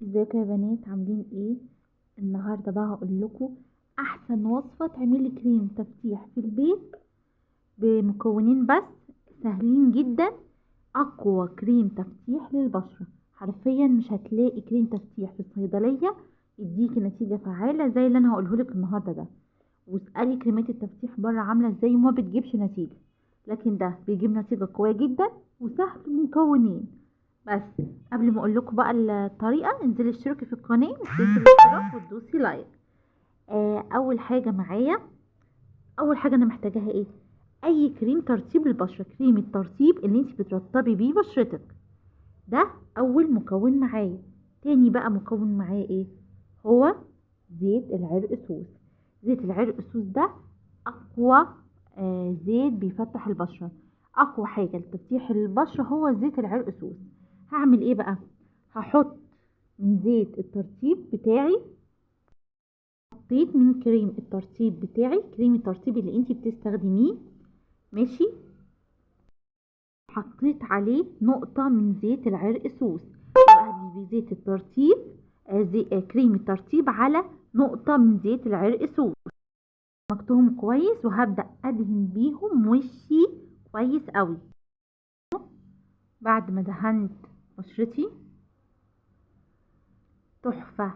ازيكم يا بنات عاملين ايه؟ النهارده بقى هقول لكم احسن وصفه تعملي كريم تفتيح في البيت بمكونين بس سهلين جدا. اقوى كريم تفتيح للبشره، حرفيا مش هتلاقي كريم تفتيح في الصيدليه يديكي نتيجه فعاله زي اللي انا هقوله لك النهارده ده. واسالي كريمات التفتيح بره عامله ازاي وما بتجيبش نتيجه، لكن ده بيجيب نتيجه قويه جدا وسهل مكونين بس. قبل ما اقول لكم بقى الطريقه، انزلي اشتركي في القناه وتدوسي الاشتراك وتدوسي لايك. اول حاجه انا محتاجاها ايه؟ اي كريم ترطيب للبشره، كريم الترطيب اللي انت بترطبي بيه بشرتك، ده اول مكون معايا. تاني بقى مكون معايا ايه؟ هو زيت العرقسوس. زيت العرقسوس ده اقوى زيت بيفتح البشره. اقوى حاجه لتفتيح البشره هو زيت العرقسوس. هعمل ايه بقى؟ هحط من زيت الترطيب بتاعي، حطيت من كريم الترطيب بتاعي، كريم الترطيب اللي انتي بتستخدميه، ماشي، حطيت عليه نقطة من زيت العرقسوس. يبقى هتجيبي زيت الترطيب كريم الترطيب على نقطة من زيت العرقسوس، عملتهم كويس وهبدأ ادهن بيهم وشي كويس قوي. بعد ما دهنت بشرتي تحفة،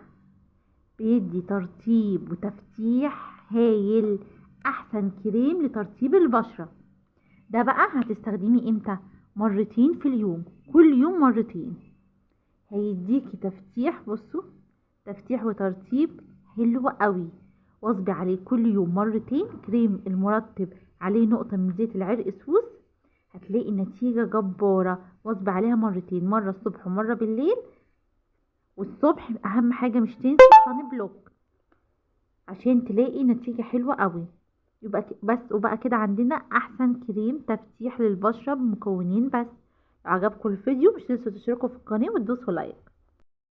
بيدي ترطيب وتفتيح هايل، احسن كريم لترطيب البشرة. ده بقى هتستخدميه امتى؟ مرتين في اليوم، كل يوم مرتين، هيديكي تفتيح. بصوا، تفتيح وترطيب حلو قوي. واصبي عليه كل يوم مرتين، كريم المرطب عليه نقطة من زيت العرقسوس، هتلاقي نتيجة جبارة. واصبي عليها مرتين، مرة الصبح ومرة بالليل. والصبح اهم حاجة مش تنسي صن بلوك عشان تلاقي نتيجة حلوة قوي. يبقى بس، وبقى كده عندنا احسن كريم تفتيح للبشرة بمكونين بس. لو عجبكم الفيديو مش تنسوا تشتركوا في القناة وتدوسوا لايك.